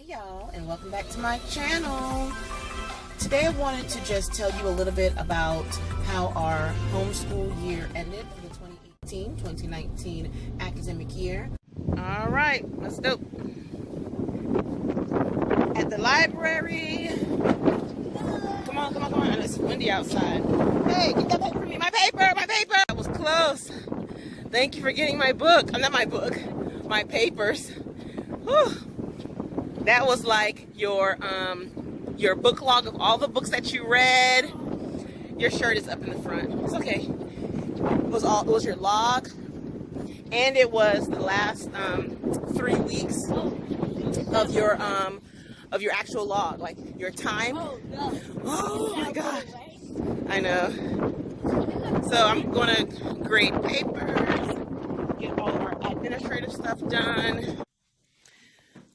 y'all, and welcome back to my channel. Today I wanted to just tell you a little bit about how our homeschool year ended for the 2018-2019 academic year. All right, let's go. At the library. Come on, come on, come on. It's windy outside. Hey, get that paper from me. My paper, my paper. That was close. Thank you for getting my book. Not my book, my papers. Whew. That was like your book log of all the books that you read. Your shirt is up in the front. It's okay. It was your log, and it was the last 3 weeks of your actual log, like your time. Oh my gosh, I know. So I'm gonna grade papers, get all of our administrative stuff done.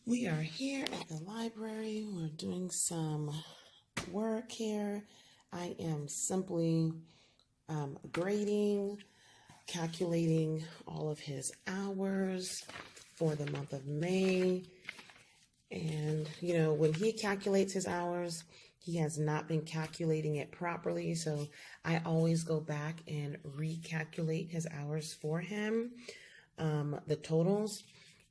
We are here at the library. We're doing some work here. I am simply grading, calculating all of his hours for the month of May. And, you know, when he calculates his hours, he has not been calculating it properly. So I always go back and recalculate his hours for him, the totals.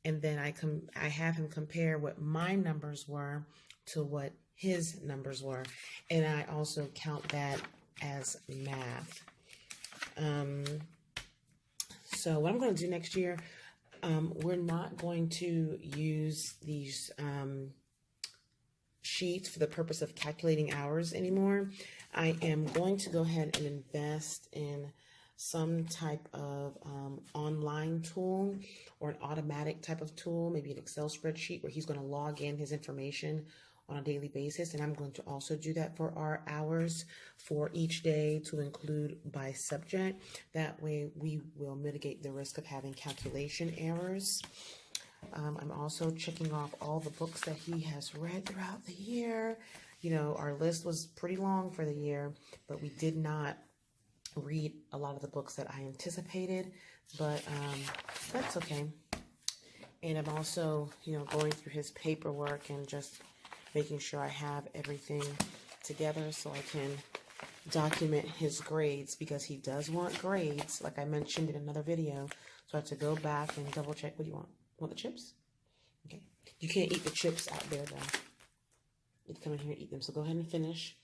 And then I have him compare what my numbers were to what his numbers were. And I also count that as math. So what I'm going to do next year, we're not going to use these sheets for the purpose of calculating hours anymore. I am going to go ahead and invest in some type of online tool or an automatic type of tool, maybe an Excel spreadsheet where he's going to log in his information on a daily basis. And I'm going to also do that for our hours for each day to include by subject. That way we will mitigate the risk of having calculation errors. I'm also checking off all the books that he has read throughout the year. You know, our list was pretty long for the year, but we did not read a lot of the books that I anticipated, but that's okay. And I'm also, you know, going through his paperwork and just making sure I have everything together so I can document his grades, because he does want grades, like I mentioned in another video. So I have to go back and double check. What do you want? Want the chips? Okay. You can't eat the chips out there though. You come in here and eat them. So go ahead and finish.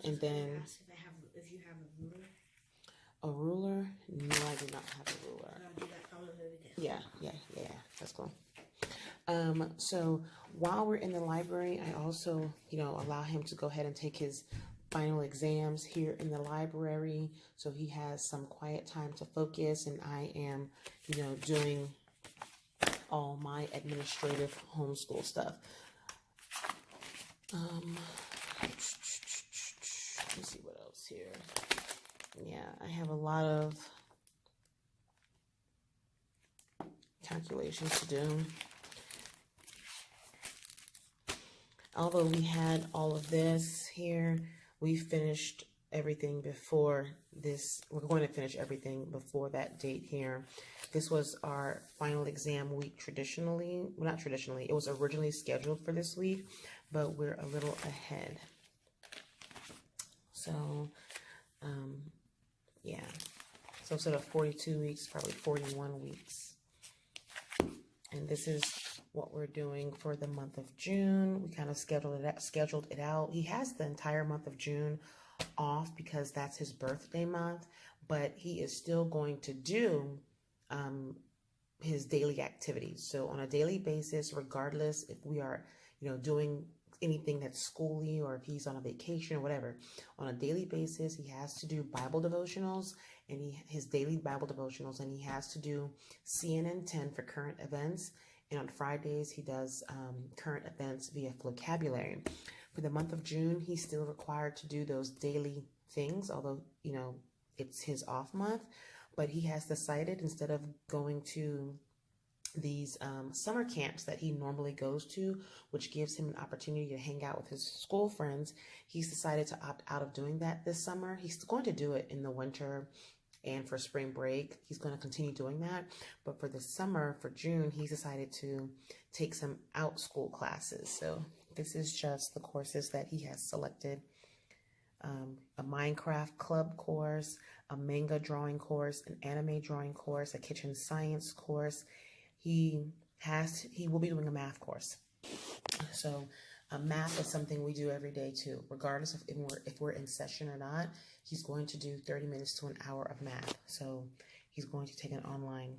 And then if you have a ruler. A ruler? No, I do not have a ruler. Yeah, that's cool. So while we're in the library, I also, you know, allow him to go ahead and take his final exams here in the library, so he has some quiet time to focus, and I am, you know, doing all my administrative homeschool stuff. Let me see what else here. Yeah, I have a lot of calculations to do. Although we had all of this here, we finished everything before this. We're going to finish everything before that date here. This was our final exam week traditionally. Well, not traditionally. It was originally scheduled for this week, but we're a little ahead. So, yeah. So instead of 42 weeks, probably 41 weeks. And this is what we're doing for the month of June. We kind of scheduled it out. He has the entire month of June off because that's his birthday month, but he is still going to do his daily activities. So on a daily basis, regardless if we are, you know, doing anything that's schooly or if he's on a vacation or whatever, on a daily basis, he has to do Bible devotionals and his daily Bible devotionals, and he has to do CNN 10 for current events. And on Fridays, he does current events via vocabulary. For the month of June, he's still required to do those daily things, although, you know, it's his off month. But he has decided, instead of going to these summer camps that he normally goes to, which gives him an opportunity to hang out with his school friends, he's decided to opt out of doing that this summer. He's going to do it in the winter and for spring break. He's going to continue doing that. But for the summer, for June, he's decided to take some out school classes. So this is just the courses that he has selected. A Minecraft club course, a manga drawing course, an anime drawing course, a kitchen science course. He will be doing a math course. So math is something we do every day too, regardless of if we're in session or not. He's going to do 30 minutes to an hour of math. So he's going to take an online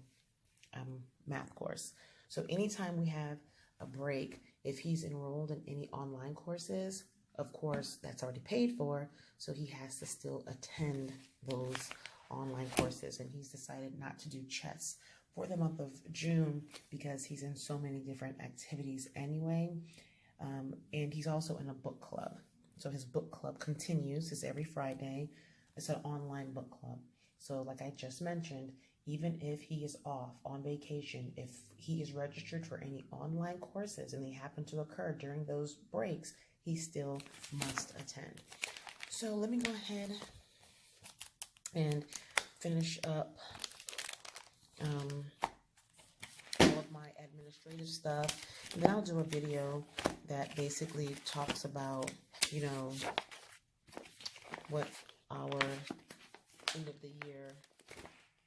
math course. So anytime we have a break, if he's enrolled in any online courses, of course, that's already paid for, so he has to still attend those online courses. And he's decided not to do chess for the month of June because he's in so many different activities anyway. And he's also in a book club. So his book club continues. It's every Friday. It's an online book club. So like I just mentioned, even if he is off on vacation, if he is registered for any online courses and they happen to occur during those breaks, he still must attend. So let me go ahead and finish up all of my administrative stuff. And then I'll do a video that basically talks about, you know, what our end of the year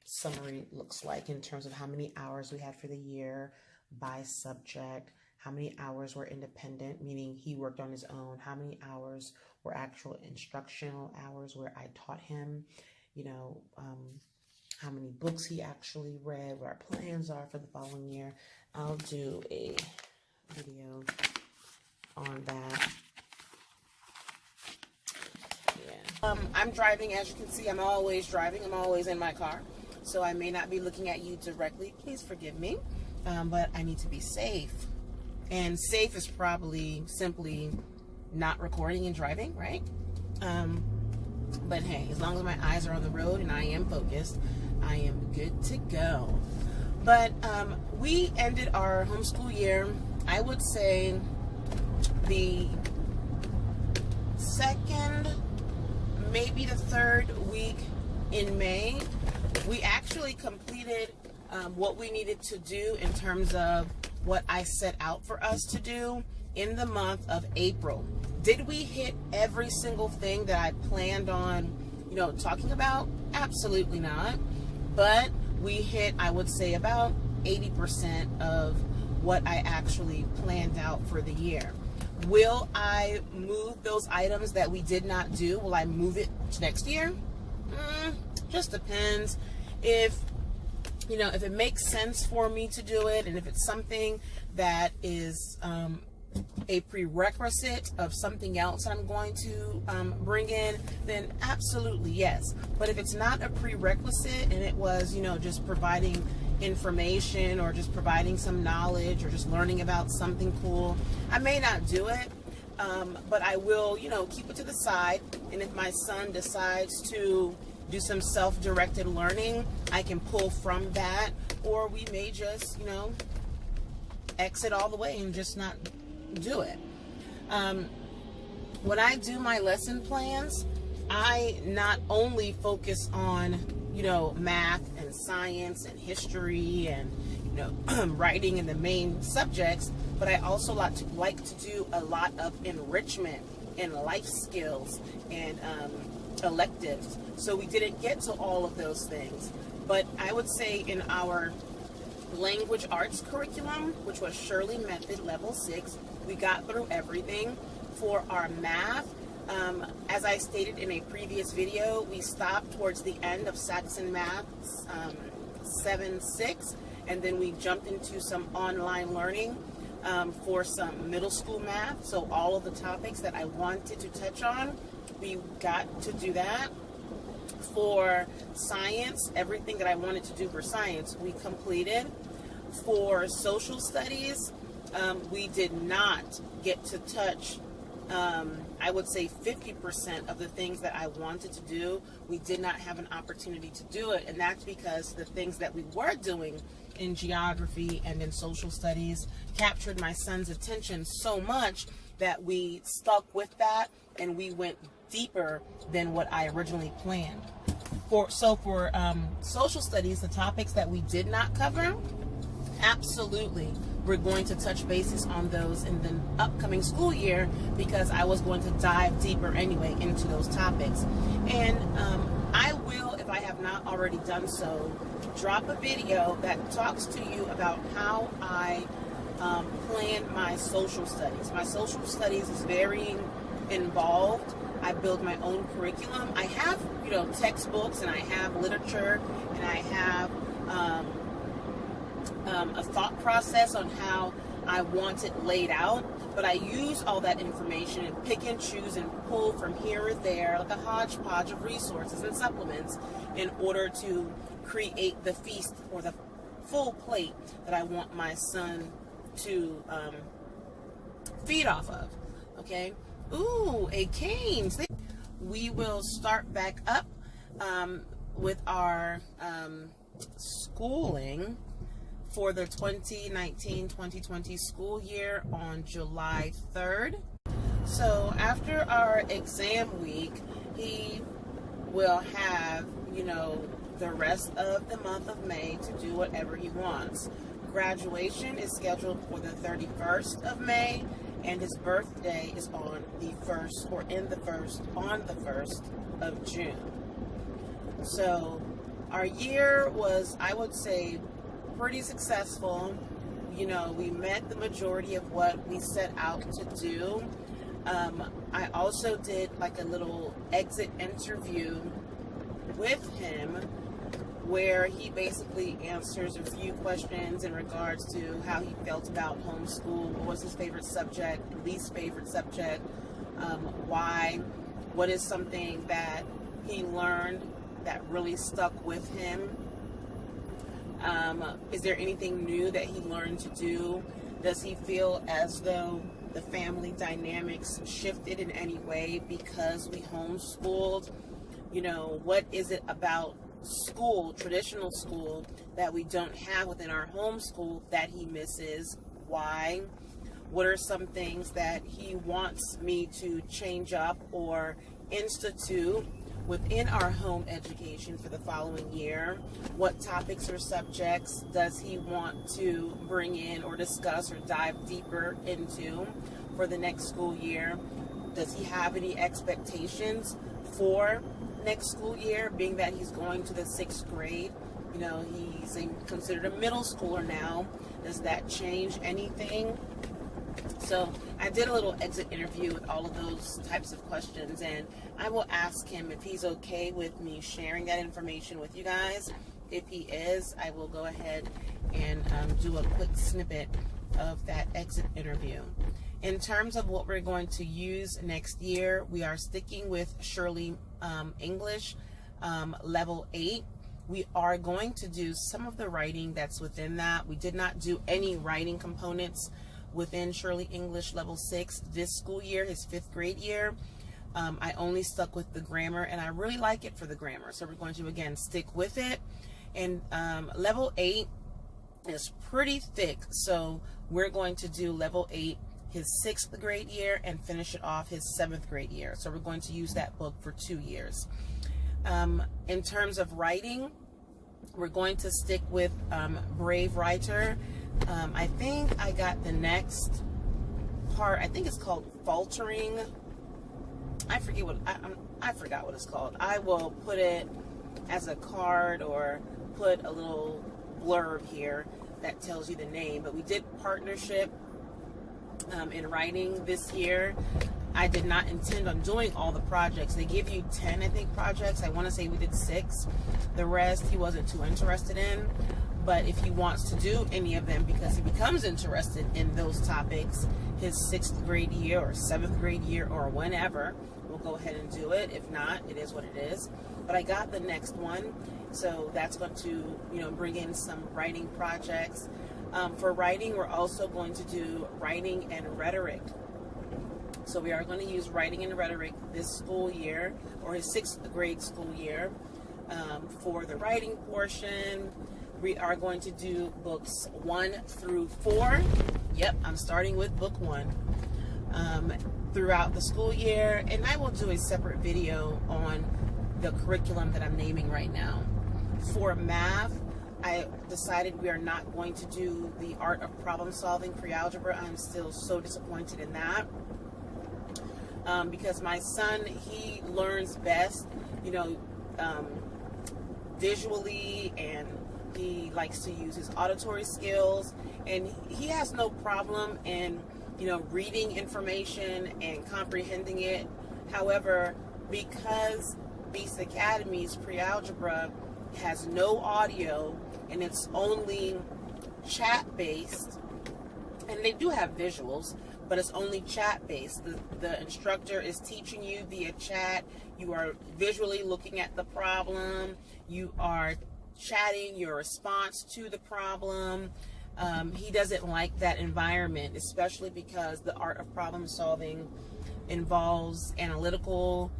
summary looks like in terms of how many hours we had for the year by subject, how many hours were independent, meaning he worked on his own, how many hours were actual instructional hours where I taught him, you know, how many books he actually read, what our plans are for the following year. I'll do a video on that. Yeah. I'm driving, as you can see. I'm always driving. I'm always in my car. So I may not be looking at you directly. Please forgive me. But I need to be safe. And safe is probably simply not recording and driving, right? But hey, as long as my eyes are on the road and I am focused, I am good to go. But we ended our homeschool year, I would say, the second, maybe the third week in May. We actually completed what we needed to do in terms of what I set out for us to do in the month of April. Did we hit every single thing that I planned on, you know, talking about? Absolutely not. But we hit, I would say, about 80% of what I actually planned out for the year. Will I move those items that we did not do? Will I move it to next year? Just depends. If, you know, if it makes sense for me to do it, and if it's something that is a prerequisite of something else I'm going to bring in, then absolutely yes. But if it's not a prerequisite and it was, you know, just providing information or just providing some knowledge or just learning about something cool, I may not do it. But I will, you know, keep it to the side. And if my son decides to do some self-directed learning, I can pull from that, or we may just, you know, exit all the way and just not do it. When I do my lesson plans, I not only focus on, you know, math and science and history and, you know, writing and the main subjects, but I also like to do a lot of enrichment and life skills and electives. So we didn't get to all of those things, but I would say in our language arts curriculum, which was Shirley Method Level 6, we got through everything. For our math, as I stated in a previous video, we stopped towards the end of Saxon Math 7-6, and then we jumped into some online learning for some middle school math. So all of the topics that I wanted to touch on, we got to do that. For science, everything that I wanted to do for science, we completed. For social studies, we did not get to touch, I would say 50% of the things that I wanted to do. We did not have an opportunity to do it, and that's because the things that we were doing in geography and in social studies captured my son's attention so much that we stuck with that and we went deeper than what I originally planned. For social studies, the topics that we did not cover, absolutely, we're going to touch bases on those in the upcoming school year, because I was going to dive deeper anyway into those topics. And I will, if I have not already done so, drop a video that talks to you about how I plan my social studies. My social studies is very involved. I build my own curriculum. I have, textbooks, and I have literature, and I have a thought process on how I want it laid out, but I use all that information and pick and choose and pull from here or there, like a hodgepodge of resources and supplements, in order to create the feast or the full plate that I want my son to feed off of. Okay? Ooh, a Canes. We will start back up with our schooling for the 2019-2020 school year on July 3rd. So after our exam week, he will have, the rest of the month of May to do whatever he wants. Graduation is scheduled for the 31st of May, and his birthday is on the 1st, or on the 1st of June. So our year was, I would say, pretty successful. We met the majority of what we set out to do. I also did like a little exit interview with him, where he basically answers a few questions in regards to how he felt about homeschool, what was his favorite subject, least favorite subject, why, what is something that he learned that really stuck with him, is there anything new that he learned to do, does he feel as though the family dynamics shifted in any way because we homeschooled, what is it about school, traditional school, that we don't have within our homeschool that he misses? Why? What are some things that he wants me to change up or institute within our home education for the following year? What topics or subjects does he want to bring in or discuss or dive deeper into for the next school year? Does he have any expectations for next school year, being that he's going to the 6th grade? He's considered a middle schooler now. Does that change anything? So I did a little exit interview with all of those types of questions, and I will ask him if he's okay with me sharing that information with you guys. If he is, I will go ahead and do a quick snippet of that exit interview. In terms of what we're going to use next year, we are sticking with Shirley English level 8. We are going to do some of the writing that's within that. We did not do any writing components within Shirley English level 6 this school year, his 5th grade year. I only stuck with the grammar, and I really like it for the grammar. So we're going to, again, stick with it. And level 8 is pretty thick. So we're going to do level 8 his 6th grade year and finish it off his 7th grade year. So we're going to use that book for 2 years. In terms of writing, we're going to stick with Brave Writer. I think I got the next part. I think it's called Faltering. I forgot what it's called. I will put it as a card or put a little blurb here that tells you the name. But we did partnership in writing this year. I did not intend on doing all the projects. They give you 10, I think, projects. I want to say we did 6. The rest he wasn't too interested in. But if he wants to do any of them because he becomes interested in those topics his 6th grade year or 7th grade year or whenever, we'll go ahead and do it. If not, it is what it is. But I got the next one, so that's going to, bring in some writing projects. For writing, we're also going to do writing and rhetoric. So we are going to use writing and rhetoric this school year, or his 6th grade school year. For the writing portion, we are going to do books 1 through 4. Yep, I'm starting with book 1 throughout the school year. And I will do a separate video on the curriculum that I'm naming right now. For math, I decided we are not going to do the art of problem solving pre-algebra. I'm still so disappointed in that. Because my son, he learns best, visually, and he likes to use his auditory skills, and he has no problem in, reading information and comprehending it. However, because Beast Academy's pre-algebra has no audio and it's only chat-based, and they do have visuals, but it's only chat-based. The instructor is teaching you via chat. You are visually looking at the problem. You are chatting your response to the problem. He doesn't like that environment, especially because the art of problem solving involves analytical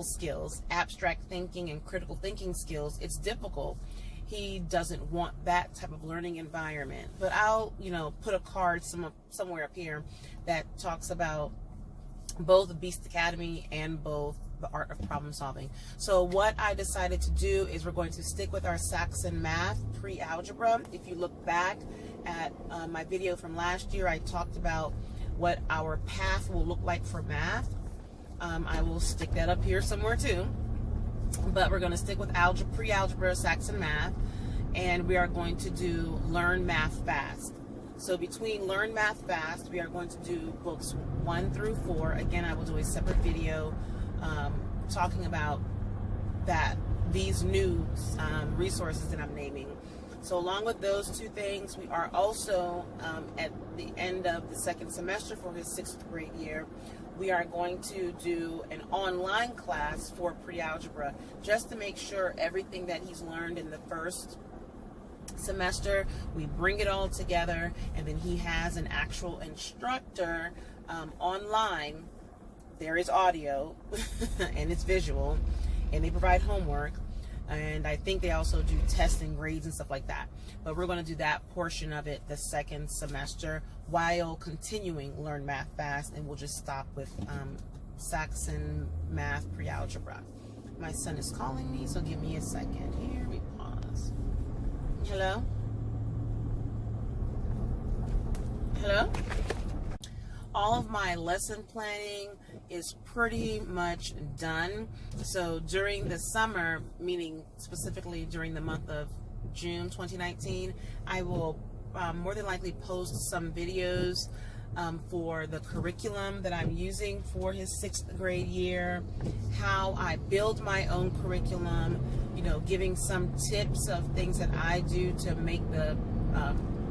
skills, abstract thinking, and critical thinking skills. It's difficult. He doesn't want that type of learning environment. But I'll, put a card somewhere up here that talks about both Beast Academy and both the art of problem solving. So what I decided to do is we're going to stick with our Saxon Math pre-algebra. If you look back at my video from last year, I talked about what our path will look like for math. I will stick that up here somewhere too. But we're going to stick with pre-algebra Saxon Math, and we are going to do Learn Math Fast. So between Learn Math Fast, we are going to do books 1 through 4. Again, I will do a separate video talking about these new resources that I'm naming. So along with those two things, we are also at the end of the second semester for his 6th grade year, we are going to do an online class for pre-algebra, just to make sure everything that he's learned in the first semester, we bring it all together, and then he has an actual instructor online. There is audio and it's visual, and they provide homework, and I think they also do tests and grades and stuff like that. But we're going to do that portion of it the second semester while continuing Learn Math Fast, and we'll just stop with Saxon Math pre-algebra. My son is calling me, so give me a second. Here we pause. Hello? Hello? All of my lesson planning is pretty much done. So during the summer, meaning specifically during the month of June 2019, I will more than likely post some videos for the curriculum that I'm using for his 6th grade year, how I build my own curriculum, giving some tips of things that I do to make the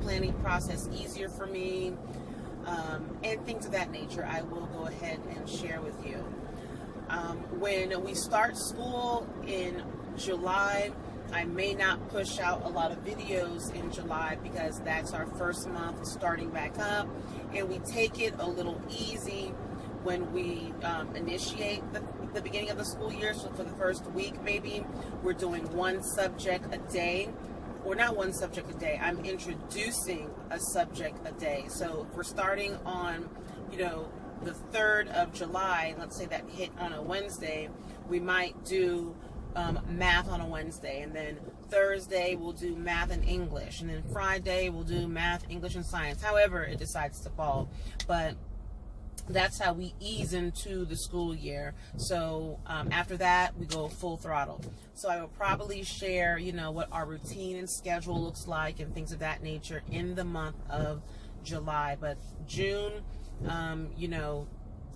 planning process easier for me, and things of that nature. I will go ahead and share with you. When we start school in July, I may not push out a lot of videos in July because that's our first month starting back up, and we take it a little easy when we initiate the beginning of the school year. So for the first week, maybe we're doing one subject a day, or not one subject a day, I'm introducing a subject a day. So if we're starting on, the 3rd of July, let's say that hit on a Wednesday, we might do math on a Wednesday, and then Thursday we'll do math and English, and then Friday we'll do math, English, and science, however it decides to fall. But that's how we ease into the school year. So after that, we go full throttle. So I will probably share, what our routine and schedule looks like and things of that nature in the month of July. But June,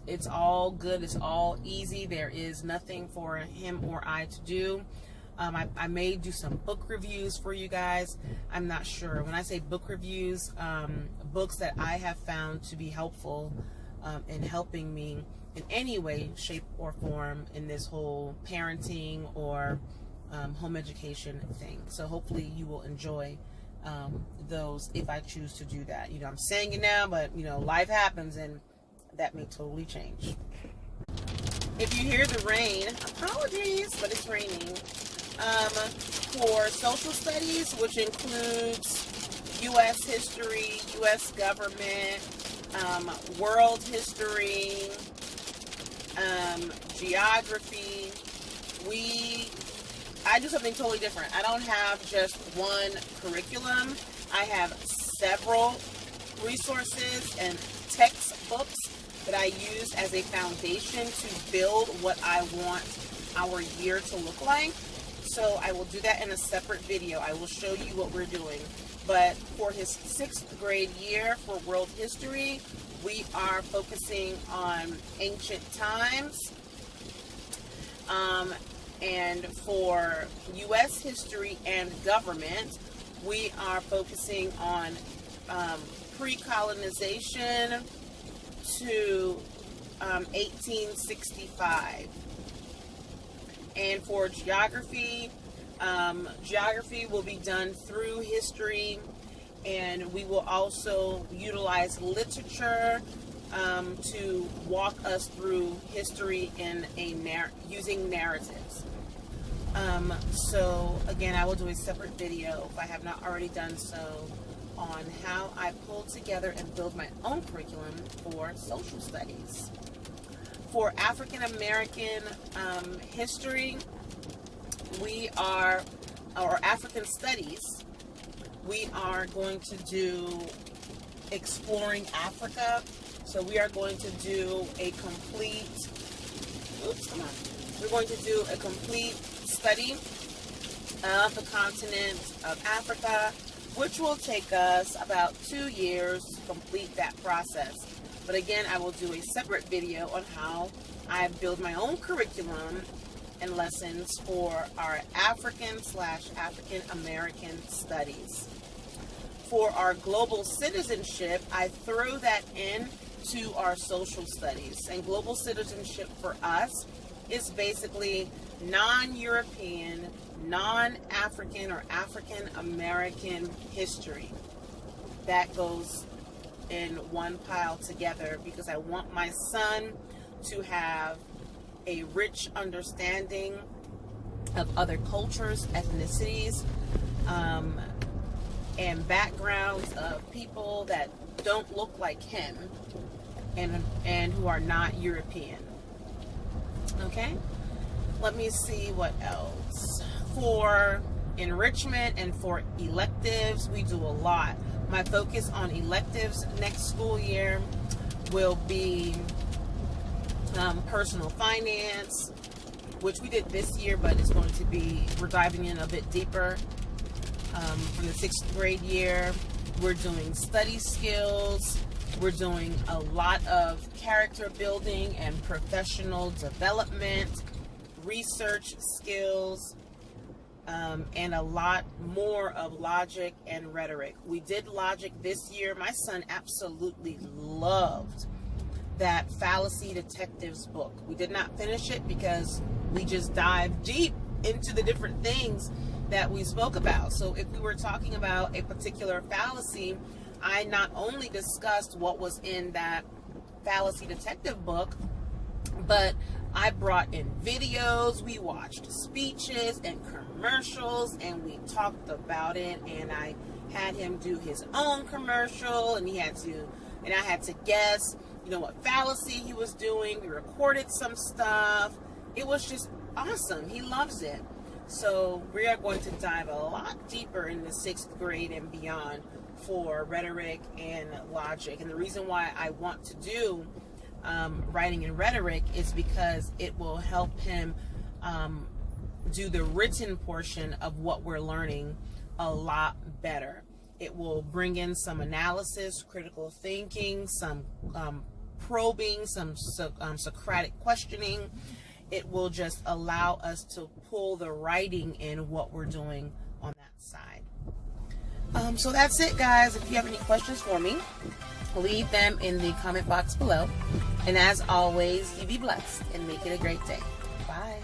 it's all good. It's all easy. There is nothing for him or I to do. I may do some book reviews for you guys. I'm not sure. When I say book reviews, books that I have found to be helpful in helping me in any way, shape, or form in this whole parenting or home education thing. So hopefully you will enjoy those if I choose to do that. I'm saying it now, but life happens, and that may totally change. If you hear the rain, apologies, but it's raining. For social studies, which includes U.S. history, U.S. government, world history, geography, we I do something totally different. I don't have just one curriculum. I have several resources and textbooks that I use as a foundation to build what I want our year to look like. So I will do that in a separate video. I will show you what we're doing. But for his 6th grade year for world history, we are focusing on ancient times. And for U.S. history and government, we are focusing on pre-colonization to 1865. And for geography, geography will be done through history, and we will also utilize literature to walk us through history in using narratives. So again, I will do a separate video, if I have not already done so, on how I pull together and build my own curriculum for social studies. For African American history, or African studies, we are going to do Exploring Africa. So we are going to do a complete, we're going to do a complete study of the continent of Africa, which will take us about 2 years to complete that process. But again, I will do a separate video on how I build my own curriculum and lessons for our African/African American studies. For our global citizenship, I throw that in to our social studies. And global citizenship for us is basically non-European, non-African or African American history. That goes in one pile together because I want my son to have a rich understanding of other cultures, ethnicities, and backgrounds of people that don't look like him and who are not European. Okay, let me see what else. For enrichment and for electives, we do a lot. My focus on electives next school year will be personal finance, which we did this year, but it's going to be, we're diving in a bit deeper. For the 6th grade year, we're doing study skills. We're doing a lot of character building and professional development, research skills, and a lot more of logic and rhetoric. We did logic this year. My son absolutely loved that Fallacy Detectives book. We did not finish it because we just dived deep into the different things that we spoke about. So if we were talking about a particular fallacy, I not only discussed what was in that Fallacy Detective book, but I brought in videos, we watched speeches and commercials, and we talked about it, and I had him do his own commercial, and I had to guess, what fallacy he was doing. We recorded some stuff. It was just awesome. He loves it. So we are going to dive a lot deeper in the 6th grade and beyond for rhetoric and logic. And the reason why I want to do writing and rhetoric is because it will help him do the written portion of what we're learning a lot better. It will bring in some analysis, critical thinking, some probing, some Socratic questioning. It will just allow us to pull the writing in what we're doing on that side. So that's it, guys. If you have any questions for me, leave them in the comment box below. And as always, you be blessed and make it a great day. Bye.